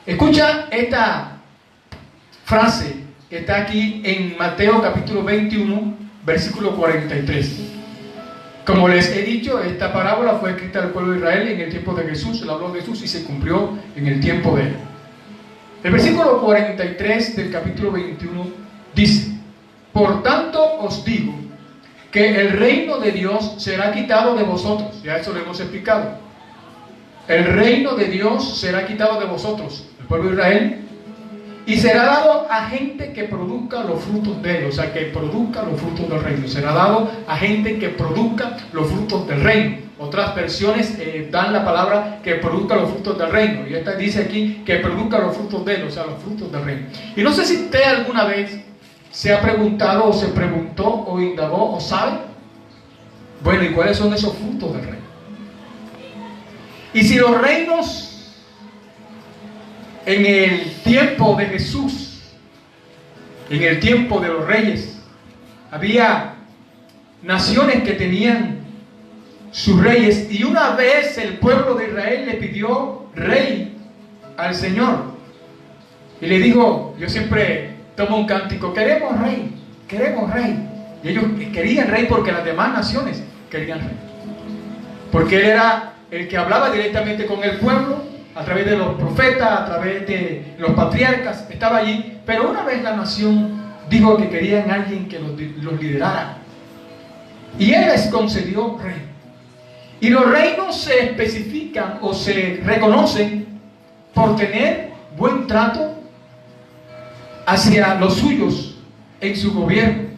Escucha esta frase que está aquí en Mateo capítulo 21, versículo 43. Como les he dicho, esta parábola fue escrita al pueblo de Israel en el tiempo de Jesús, la habló Jesús y se cumplió en el tiempo de él. El versículo 43 del capítulo 21 dice: por tanto os digo que el reino de Dios será quitado de vosotros. Ya eso lo hemos explicado. El reino de Dios será quitado de vosotros, el pueblo de Israel, y será dado a gente que produzca los frutos de él. O sea, que produzca los frutos del reino. Será dado a gente que produzca los frutos del reino. Otras versiones dan la palabra que produzca los frutos del reino. Y esta dice aquí que produzca los frutos de él, o sea, los frutos del reino. Y no sé si usted alguna vez se ha preguntado o se preguntó o indagó o sabe, bueno, ¿y cuáles son esos frutos del reino? Y si los reinos en el tiempo de Jesús, en el tiempo de los reyes, había naciones que tenían sus reyes, y una vez el pueblo de Israel le pidió rey al Señor y le dijo, yo siempre tomo un cántico, queremos rey, queremos rey. Y ellos querían rey porque las demás naciones querían rey, porque él era el que hablaba directamente con el pueblo a través de los profetas, a través de los patriarcas, estaba allí. Pero una vez la nación dijo que querían a alguien que los liderara, y él les concedió rey. Y los reinos se especifican o se reconocen por tener buen trato hacia los suyos en su gobierno.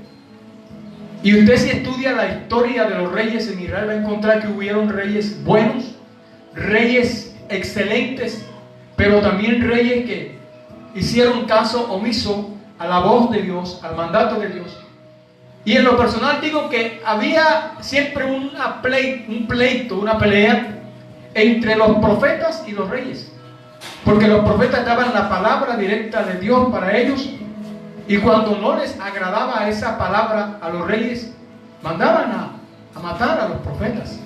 Y usted, si estudia la historia de los reyes en Israel, va a encontrar que hubieron reyes buenos, reyes excelentes, pero también reyes que hicieron caso omiso a la voz de Dios, al mandato de Dios. Y en lo personal digo que había siempre un pleito, una pelea entre los profetas y los reyes, porque los profetas daban la palabra directa de Dios para ellos, y cuando no les agradaba esa palabra a los reyes, mandaban a matar a los profetas.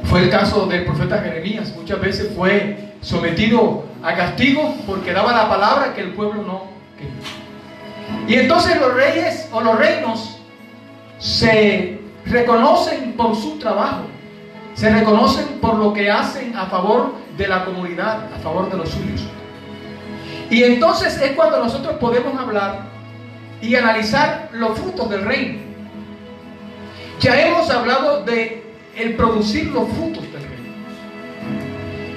Fue el caso del profeta Jeremías. Muchas veces fue sometido a castigo porque daba la palabra que el pueblo no quería. Y entonces los reyes o los reinos se reconocen por su trabajo, se reconocen por lo que hacen a favor de la comunidad, a favor de los suyos. Y entonces es cuando nosotros podemos hablar y analizar los frutos del reino. Ya hemos hablado de el producir los frutos del reino,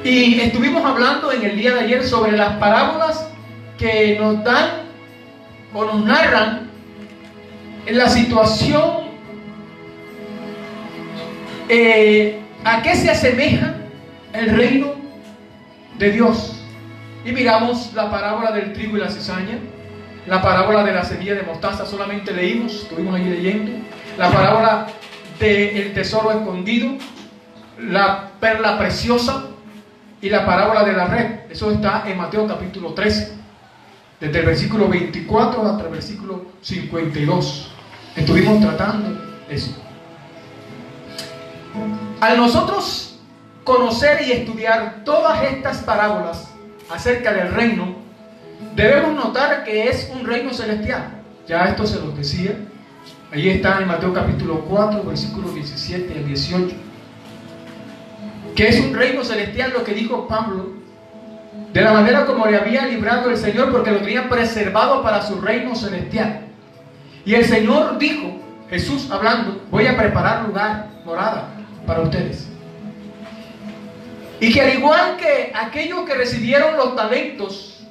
y estuvimos hablando en el día de ayer sobre las parábolas que nos dan o nos narran en la situación a qué se asemeja el reino de Dios. Y miramos la parábola del trigo y la cizaña, la parábola de la semilla de mostaza, solamente leímos, estuvimos ahí leyendo, la parábola del tesoro escondido, la perla preciosa y la parábola de la red. Eso está en Mateo capítulo 13, desde el versículo 24 hasta el versículo 52. Estuvimos tratando eso. Al nosotros conocer y estudiar todas estas parábolas acerca del reino, debemos notar que es un reino celestial. Ya esto se los decía. Ahí está en Mateo capítulo 4, versículos 17 al 18. Que es un reino celestial, lo que dijo Pablo, de la manera como le había librado el Señor, porque lo tenía preservado para su reino celestial. Y el Señor dijo, Jesús hablando, voy a preparar lugar, morada, para ustedes. Y que al igual que aquellos que recibieron los talentos,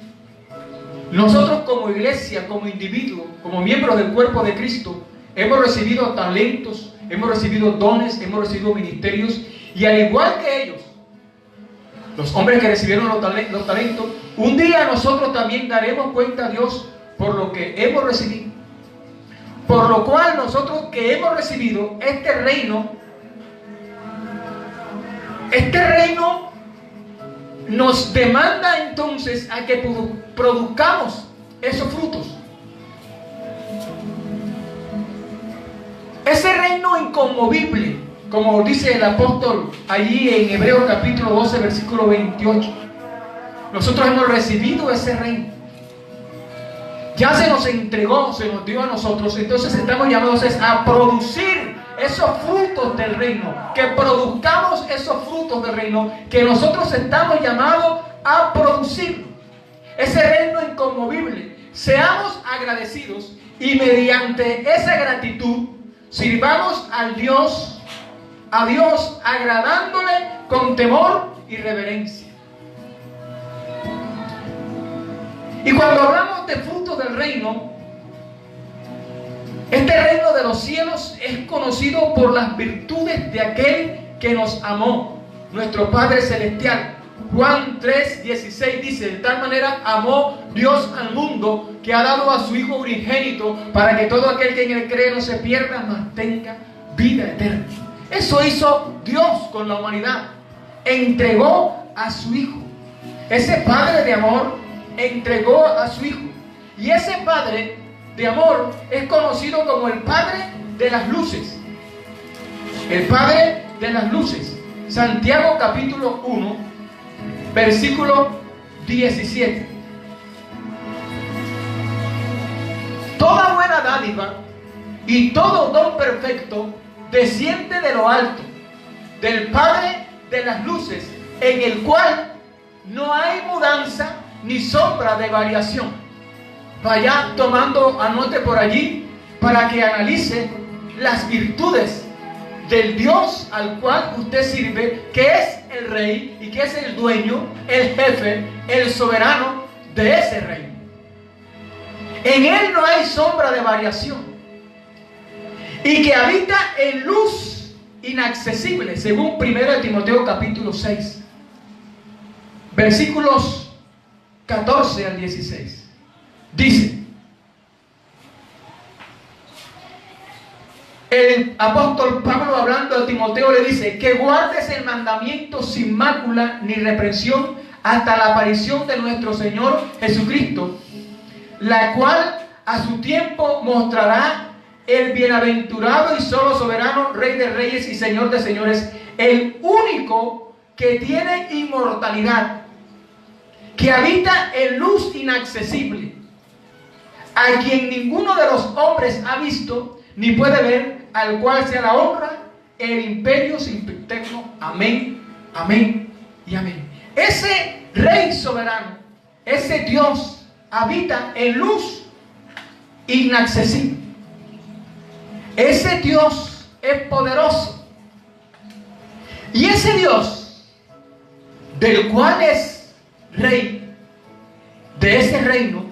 nosotros como iglesia, como individuo, como miembros del cuerpo de Cristo, hemos recibido talentos, hemos recibido dones, hemos recibido ministerios, y al igual que ellos, los hombres que recibieron los talentos, un día nosotros también daremos cuenta a Dios por lo que hemos recibido. Por lo cual nosotros que hemos recibido este reino nos demanda entonces a que produzcamos esos frutos. Ese reino inconmovible, como dice el apóstol allí en Hebreos capítulo 12, versículo 28, nosotros hemos recibido ese reino. Ya se nos entregó, se nos dio a nosotros. Entonces estamos llamados a producir esos frutos del reino. Que produzcamos esos frutos del reino que nosotros estamos llamados a producir. Ese reino inconmovible. Seamos agradecidos y mediante esa gratitud sirvamos a Dios agradándole con temor y reverencia. Y cuando hablamos de frutos del reino, este reino de los cielos es conocido por las virtudes de aquel que nos amó, nuestro Padre Celestial. Juan 3:16 dice: de tal manera amó Dios al mundo que ha dado a su Hijo unigénito para que todo aquel que en él cree no se pierda, mas tenga vida eterna. Eso hizo Dios con la humanidad. Entregó a su Hijo. Ese Padre de amor entregó a su Hijo. Y ese Padre de amor es conocido como el Padre de las luces. El Padre de las luces. Santiago capítulo 1, versículo 17. Toda buena dádiva y todo don perfecto desciende de lo alto, del Padre de las luces, en el cual no hay mudanza ni sombra de variación. Vaya tomando, anote por allí para que analice las virtudes del Dios al cual usted sirve, que es el Rey y que es el dueño, el jefe, el soberano de ese reino. En Él no hay sombra de variación y que habita en luz inaccesible, según 1 Timoteo capítulo 6, versículos 14 al 16. Dice: el apóstol Pablo, hablando a Timoteo, le dice que guardes el mandamiento sin mácula ni reprensión hasta la aparición de nuestro Señor Jesucristo, la cual a su tiempo mostrará el bienaventurado y solo soberano, Rey de reyes y Señor de señores, el único que tiene inmortalidad, que habita en luz inaccesible, a quien ninguno de los hombres ha visto ni puede ver, al cual sea la honra, el imperio sin eterno. Amén, amén y amén. Ese Rey soberano, ese Dios, habita en luz inaccesible. Ese Dios es poderoso. Y ese Dios, del cual es Rey, de ese reino,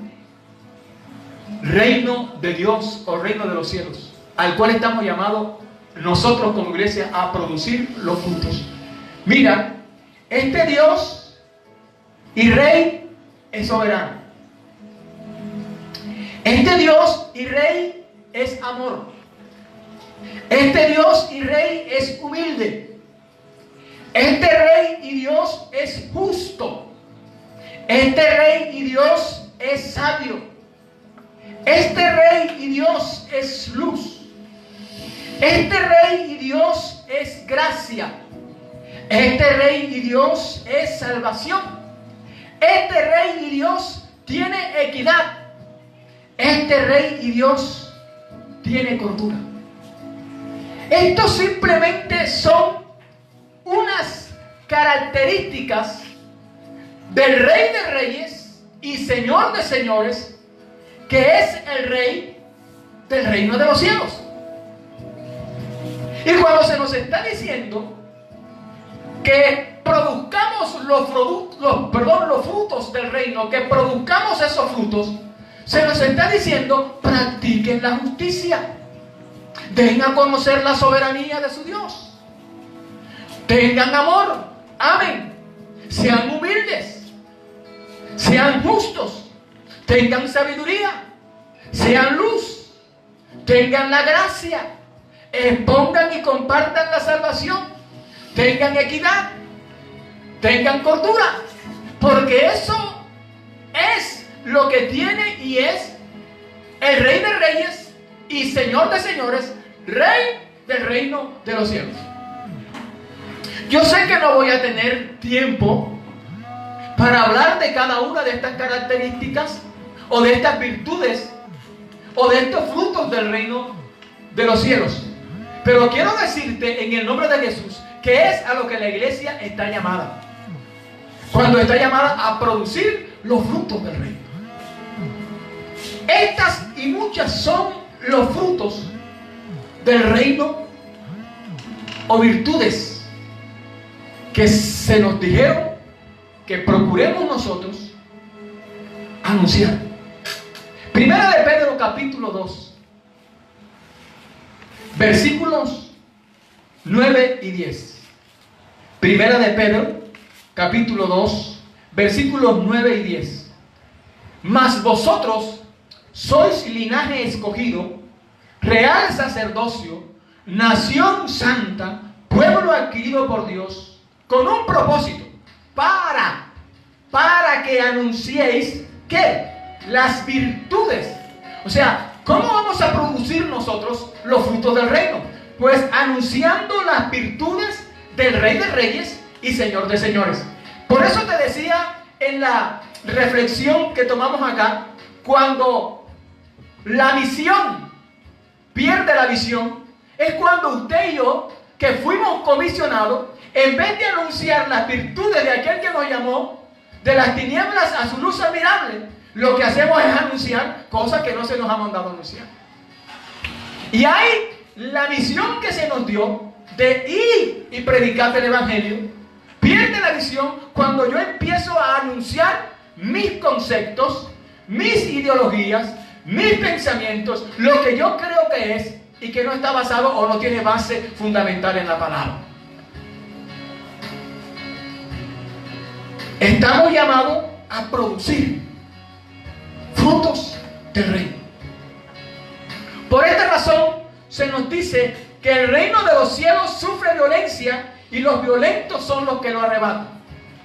reino de Dios o reino de los cielos, al cual estamos llamados nosotros como iglesia a producir los frutos. Mira, este Dios y Rey es soberano. Este Dios y Rey es amor. Este Dios y Rey es humilde. Este Rey y Dios es justo. Este Rey y Dios es sabio. Este Rey y Dios es luz. Este Rey y Dios es gracia. Este Rey y Dios es salvación. Este Rey y Dios tiene equidad. Este Rey y Dios tiene cordura. Estos simplemente son unas características del Rey de reyes y Señor de señores, que es el Rey del reino de los cielos. Y cuando se nos está diciendo que produzcamos los frutos del reino, que produzcamos esos frutos, se nos está diciendo: practiquen la justicia, den a conocer la soberanía de su Dios, tengan amor, amen, sean humildes, sean justos, tengan sabiduría, sean luz, tengan la gracia, expongan y compartan la salvación, tengan equidad, tengan cordura, porque eso es lo que tiene y es el Rey de reyes y Señor de señores, Rey del reino de los cielos. Yo sé que no voy a tener tiempo para hablar de cada una de estas características o de estas virtudes o de estos frutos del reino de los cielos. Pero quiero decirte en el nombre de Jesús que es a lo que la iglesia está llamada. Cuando está llamada a producir los frutos del reino. Estas y muchas son los frutos del reino o virtudes que se nos dijeron que procuremos nosotros anunciar. Primera de Pedro capítulo 2, versículos 9 y 10. Primera de Pedro capítulo 2, versículos 9 y 10. Mas vosotros sois linaje escogido, real sacerdocio, nación santa, pueblo adquirido por Dios, con un propósito, para que anunciéis ¿qué? Las virtudes. O sea, ¿cómo vamos a producir nosotros los frutos del reino? Pues anunciando las virtudes del Rey de Reyes y Señor de Señores. Por eso te decía en la reflexión que tomamos acá, cuando la misión pierde la visión, es cuando usted y yo, que fuimos comisionados, en vez de anunciar las virtudes de aquel que nos llamó de las tinieblas a su luz admirable, lo que hacemos es anunciar cosas que no se nos ha mandado anunciar. Y hay la misión que se nos dio de ir y predicar el evangelio, pierde la visión cuando yo empiezo a anunciar mis conceptos, mis ideologías, mis pensamientos, lo que yo creo que es y que no está basado o no tiene base fundamental en la palabra. Estamos llamados a producir frutos del reino. Por esta razón se nos dice que el reino de los cielos sufre violencia y los violentos son los que lo arrebatan.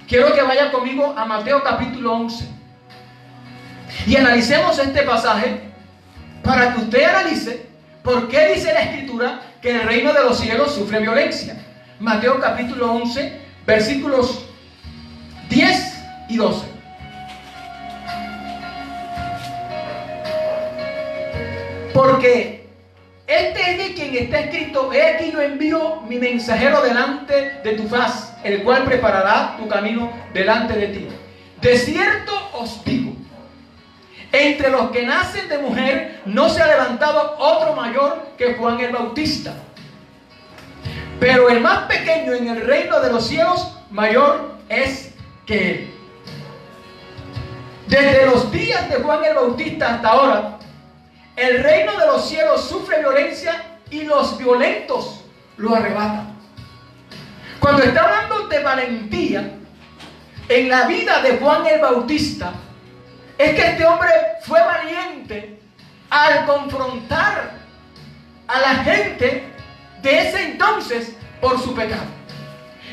Quiero que vaya conmigo a Mateo capítulo 11 y analicemos este pasaje para que usted analice por qué dice la Escritura que el reino de los cielos sufre violencia. Mateo capítulo 11, versículos 10 y 12. Porque este es de quien está escrito: he aquí yo envío mi mensajero delante de tu faz, el cual preparará tu camino delante de ti. De cierto os digo, entre los que nacen de mujer no se ha levantado otro mayor que Juan el Bautista. Pero el más pequeño en el reino de los cielos mayor es que él. Desde los días de Juan el Bautista hasta ahora, el reino de los cielos sufre violencia y los violentos lo arrebatan. Cuando está hablando de valentía en la vida de Juan el Bautista, es que este hombre fue valiente al confrontar a la gente de ese entonces por su pecado.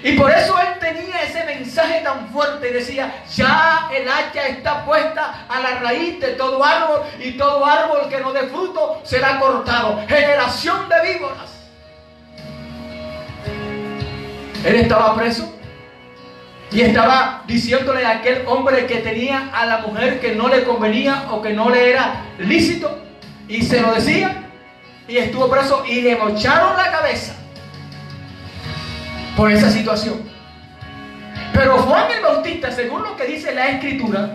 Y por eso él tenía ese mensaje tan fuerte y decía: ya el hacha está puesta a la raíz de todo árbol, y todo árbol que no dé fruto será cortado. Generación de víboras. Él estaba preso y estaba diciéndole a aquel hombre que tenía a la mujer que no le convenía o que no le era lícito, y se lo decía, y estuvo preso y le mocharon la cabeza por esa situación. Pero Juan el Bautista, según lo que dice la Escritura,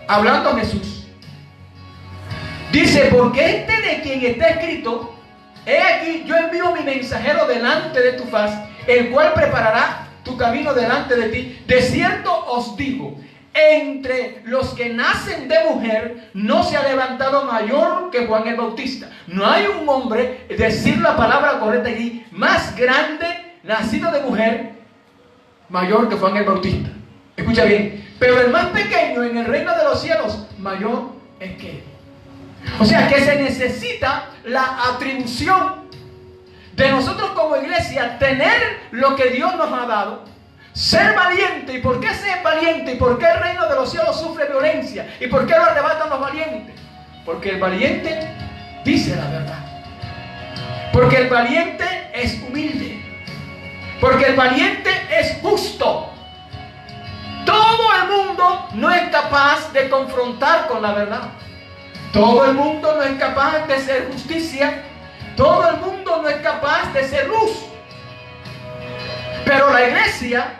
hablando a Jesús, dice: porque este de quien está escrito, he aquí yo envío mi mensajero delante de tu faz, el cual preparará tu camino delante de ti. De cierto os digo, entre los que nacen de mujer no se ha levantado mayor que Juan el Bautista. No hay un hombre, decir la palabra correcta aquí, más grande, nacido de mujer, mayor que Juan el Bautista. Escucha bien. Pero el más pequeño en el reino de los cielos, mayor es que él. O sea que se necesita la atribución de nosotros como iglesia, tener lo que Dios nos ha dado, ser valiente. ¿Y por qué ser valiente? ¿Y por qué el reino de los cielos sufre violencia? ¿Y por qué lo arrebatan los valientes? Porque el valiente dice la verdad. Porque el valiente es humilde. Porque el valiente es justo. Todo todo el mundo no es capaz de confrontar con la verdad. Todo el mundo no es capaz de hacer justicia. Todo el mundo no es capaz de ser luz. Pero la iglesia,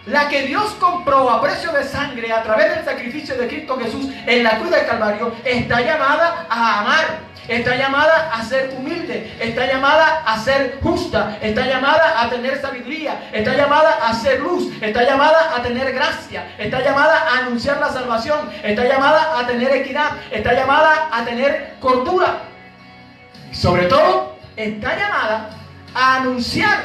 la que Dios compró a precio de sangre a través del sacrificio de Cristo Jesús en la cruz del Calvario, está llamada a amar. Está llamada a ser humilde, está llamada a ser justa, está llamada a tener sabiduría, está llamada a ser luz, está llamada a tener gracia, está llamada a anunciar la salvación, está llamada a tener equidad, está llamada a tener cordura. Y sobre todo, está llamada a anunciar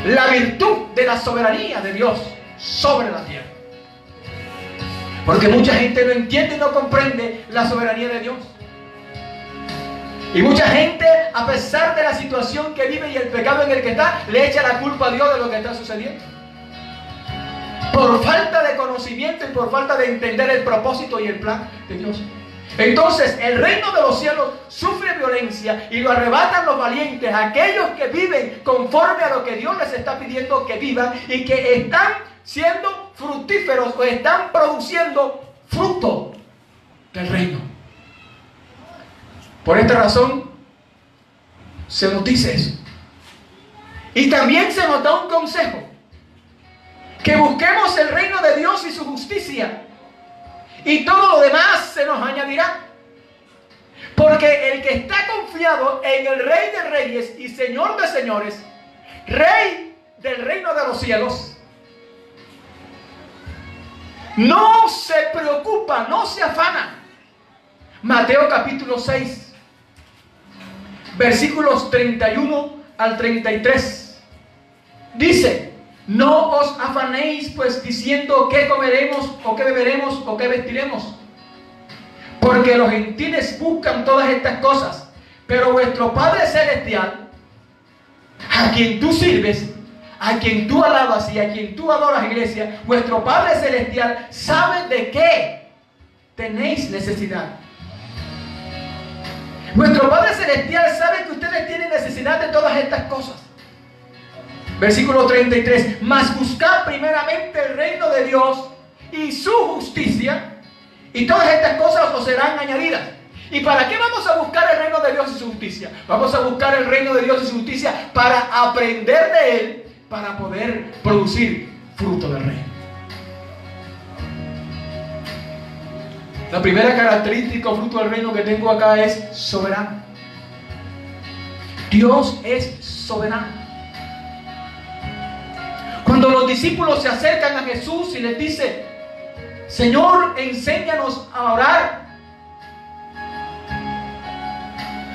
la virtud de la soberanía de Dios sobre la tierra. Porque mucha gente no entiende y no comprende la soberanía de Dios. Y mucha gente, a pesar de la situación que vive y el pecado en el que está, le echa la culpa a Dios de lo que está sucediendo. Por falta de conocimiento y por falta de entender el propósito y el plan de Dios. Entonces, el reino de los cielos sufre violencia y lo arrebatan los valientes, aquellos que viven conforme a lo que Dios les está pidiendo que vivan y que están siendo fructíferos o están produciendo fruto del reino. Por esta razón se nos dice eso. Y también se nos da un consejo: que busquemos el reino de Dios y su justicia, y todo lo demás se nos añadirá. Porque el que está confiado en el Rey de Reyes y Señor de Señores, Rey del reino de los cielos, no se preocupa, no se afana. Mateo capítulo 6, versículos 31 al 33. Dice: no os afanéis pues diciendo qué comeremos o qué beberemos o qué vestiremos, porque los gentiles buscan todas estas cosas, pero vuestro Padre Celestial, a quien tú sirves, a quien tú alabas y a quien tú adoras, iglesia, vuestro Padre Celestial sabe de qué tenéis necesidad. Vuestro Padre Celestial sabe que ustedes tienen necesidad de todas estas cosas. Versículo 33. Mas buscad primeramente el reino de Dios y su justicia, y todas estas cosas os serán añadidas. ¿Y para qué vamos a buscar el reino de Dios y su justicia? Vamos a buscar el reino de Dios y su justicia para aprender de Él, para poder producir fruto del reino. La primera característica o fruto del reino que tengo acá es soberano. Dios es soberano. Cuando los discípulos se acercan a Jesús y les dice: Señor, enséñanos a orar.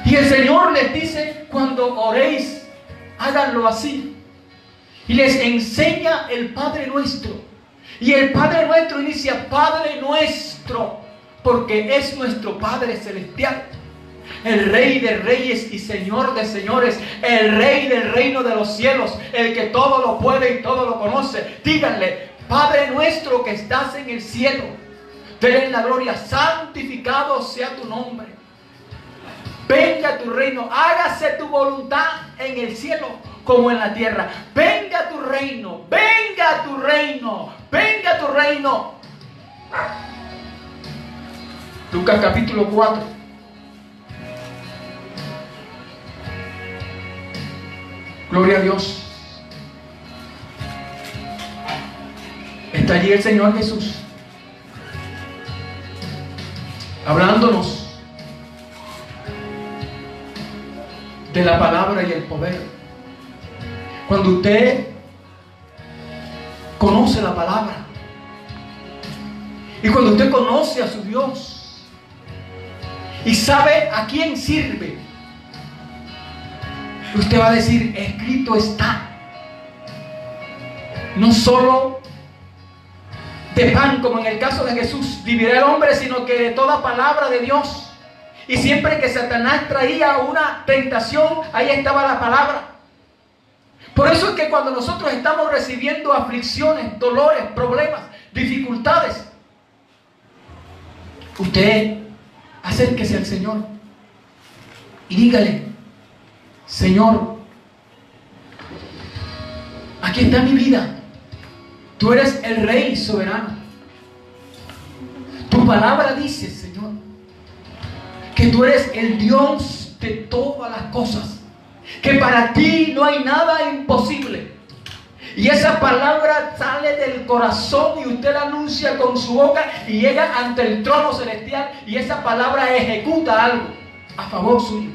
Y el Señor les dice: cuando oréis, háganlo así. Y les enseña el Padre Nuestro. Y el Padre Nuestro inicia: Padre Nuestro, porque es nuestro Padre Celestial, el Rey de Reyes y Señor de Señores, el Rey del reino de los cielos, el que todo lo puede y todo lo conoce. Díganle: Padre nuestro que estás en el cielo, ten la gloria, santificado sea tu nombre. Venga tu reino, hágase tu voluntad en el cielo como en la tierra. Venga tu reino, venga tu reino, venga tu reino. Lucas capítulo 4. Gloria a Dios. Está allí el Señor Jesús hablándonos de la palabra y el poder. Cuando usted conoce la palabra y cuando usted conoce a su Dios y sabe a quién sirve, usted va a decir: escrito está. No solo de pan, como en el caso de Jesús, vivirá el hombre, sino que de toda palabra de Dios. Y siempre que Satanás traía una tentación, ahí estaba la palabra. Por eso es que cuando nosotros estamos recibiendo aflicciones, dolores, problemas, dificultades, usted acérquese al Señor y dígale: Señor, aquí está mi vida. Tú eres el Rey soberano. Tu palabra dice, Señor, que tú eres el Dios de todas las cosas, que para ti no hay nada imposible. Y esa palabra sale del corazón y usted la anuncia con su boca y llega ante el trono celestial, y esa palabra ejecuta algo a favor suyo.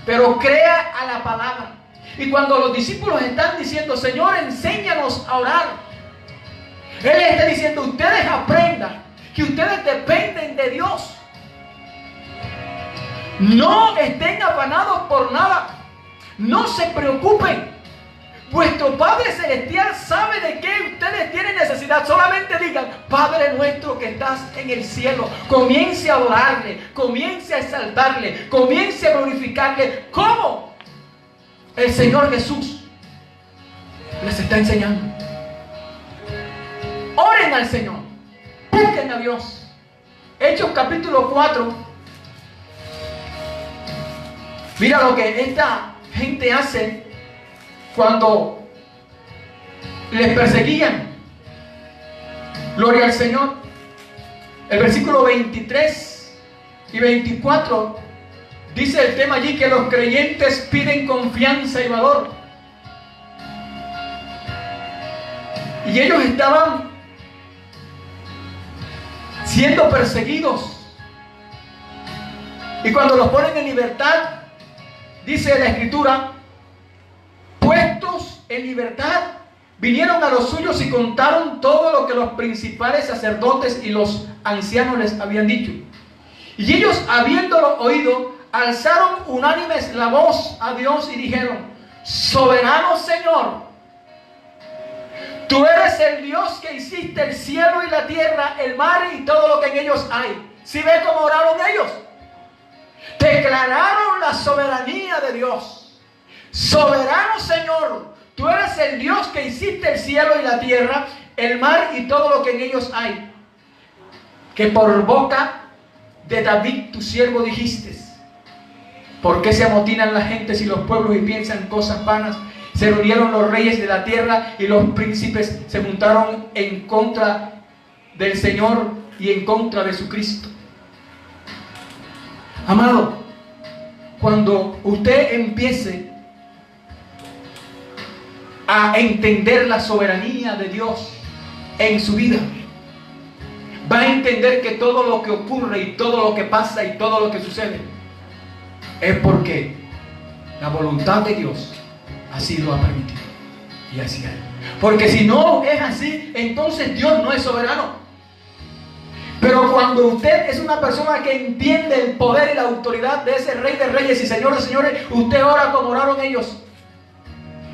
Pero crea a la palabra. Y cuando los discípulos están diciendo, Señor, enséñanos a orar, Él está diciendo, ustedes aprendan que ustedes dependen de Dios. No estén afanados por nada. No se preocupen. Vuestro Padre Celestial sabe de qué ustedes tienen necesidad. Solamente digan, Padre nuestro que estás en el cielo. Comience a adorarle, comience a exaltarle, comience a glorificarle. ¿Cómo? El Señor Jesús les está enseñando. Oren al Señor, busquen a Dios. Hechos capítulo 4. Mira lo que esta gente hace cuando les perseguían. Gloria al Señor. El versículo 23 y 24 dice el tema allí, que los creyentes piden confianza y valor. Y ellos estaban siendo perseguidos. Y cuando los ponen en libertad, dice la Escritura, puestos en libertad, vinieron a los suyos y contaron todo lo que los principales sacerdotes y los ancianos les habían dicho. Y ellos, habiéndolo oído, alzaron unánimes la voz a Dios y dijeron, soberano Señor, tú eres el Dios que hiciste el cielo y la tierra, el mar y todo lo que en ellos hay. ¿Sí ve cómo oraron ellos? Declararon la soberanía de Dios. Soberano Señor, tú eres el Dios que hiciste el cielo y la tierra, el mar y todo lo que en ellos hay. Que por boca de David tu siervo dijiste, ¿por qué se amotinan las gentes y los pueblos y piensan cosas vanas? Se reunieron los reyes de la tierra y los príncipes se juntaron en contra del Señor y en contra de su Cristo. Amado, cuando usted empiece a entender la soberanía de Dios en su vida, va a entender que todo lo que ocurre y todo lo que pasa y todo lo que sucede es porque la voluntad de Dios así lo ha permitido y así es. Porque si no es así, entonces Dios no es soberano. Pero cuando usted es una persona que entiende el poder y la autoridad de ese Rey de Reyes y Señor de Señores, usted ora como oraron ellos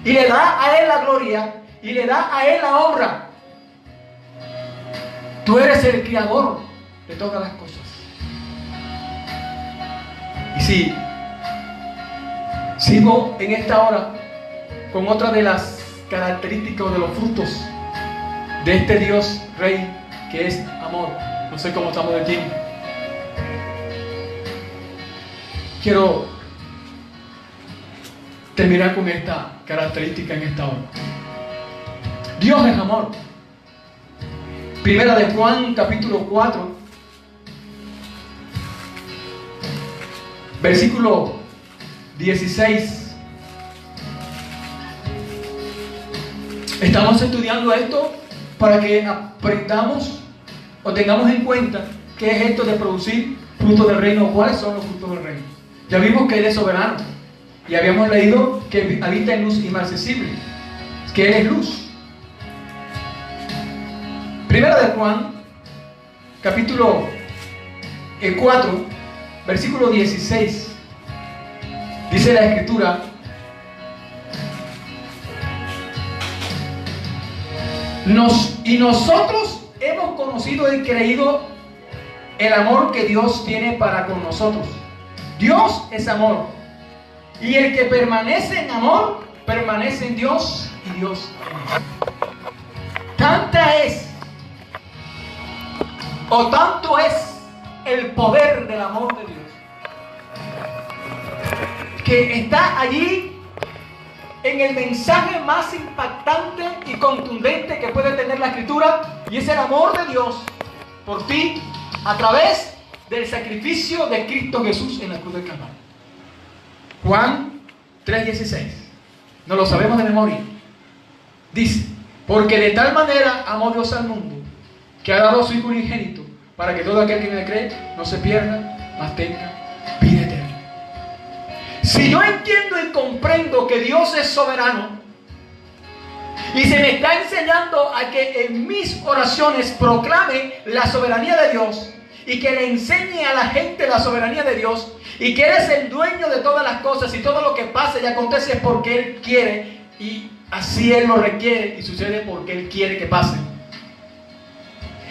y le da a Él la gloria y le da a Él la honra. Tú eres el creador de todas las cosas. Y si sigo en esta hora con otra de las características o de los frutos de este Dios Rey, que es amor. No sé cómo estamos de tiempo. Quiero terminar con esta característica en esta hora. Dios es amor. Primera de Juan, capítulo 4, versículo 16. Estamos estudiando esto para que aprendamos o tengamos en cuenta qué es esto de producir frutos del reino. ¿Cuáles son los frutos del reino? Ya vimos que Él es soberano y habíamos leído que habita en luz inmarcesible, que Él es luz. Primera de Juan, capítulo 4, versículo 16, dice la Escritura: nosotros hemos conocido y creído el amor que Dios tiene para con nosotros. Dios es amor, y el que permanece en amor permanece en Dios y Dios en él. Tanta es o tanto es el poder del amor de Dios que está allí en el mensaje más impactante y contundente que puede tener la Escritura, y es el amor de Dios por ti a través del sacrificio de Cristo Jesús en la cruz del Calvario. Juan 3:16, no lo sabemos de memoria. Dice: porque de tal manera amó Dios al mundo, que ha dado a su Hijo unigénito, para que todo aquel que en él cree no se pierda, mas tenga vida eterna. Si yo entiendo y comprendo que Dios es soberano, y se me está enseñando a que en mis oraciones proclame la soberanía de Dios, y que le enseñe a la gente la soberanía de Dios, y que Él es el dueño de todas las cosas, y todo lo que pasa y acontece es porque Él quiere, y así Él lo requiere, y sucede porque Él quiere que pase.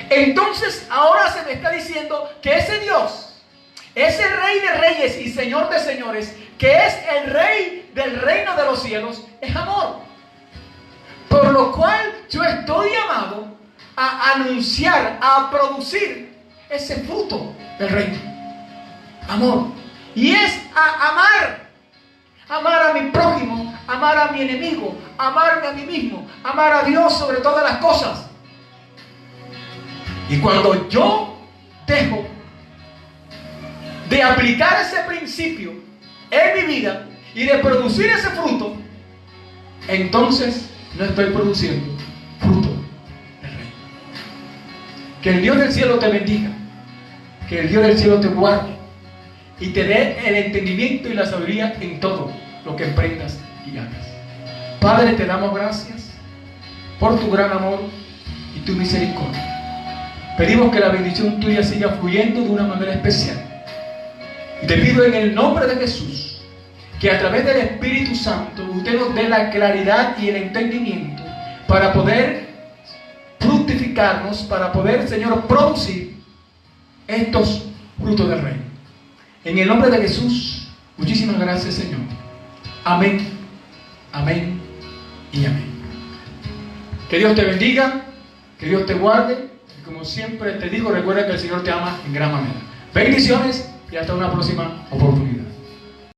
Entonces ahora se me está diciendo que ese Dios, ese Rey de reyes y Señor de señores, que es el Rey del reino de los cielos, es amor. Por lo cual yo estoy llamado a anunciar, a producir ese fruto del reino, amor. Y es a amar a mi prójimo, amar a mi enemigo, amarme a mí mismo, amar a Dios sobre todas las cosas. Y cuando yo dejo de aplicar ese principio en mi vida y de producir ese fruto, entonces no estoy produciendo fruto del reino. Que el Dios del cielo te bendiga, que el Dios del cielo te guarde y te dé el entendimiento y la sabiduría en todo lo que emprendas y hagas. Padre, te damos gracias por tu gran amor y tu misericordia. Pedimos que la bendición tuya siga fluyendo de una manera especial. Y te pido en el nombre de Jesús que a través del Espíritu Santo usted nos dé la claridad y el entendimiento para poder fructificarnos, para poder, Señor, producir estos frutos del reino. En el nombre de Jesús, muchísimas gracias, Señor. Amén, amén y amén. Que Dios te bendiga, que Dios te guarde. Y como siempre te digo, recuerda que el Señor te ama en gran manera. Bendiciones y hasta una próxima oportunidad.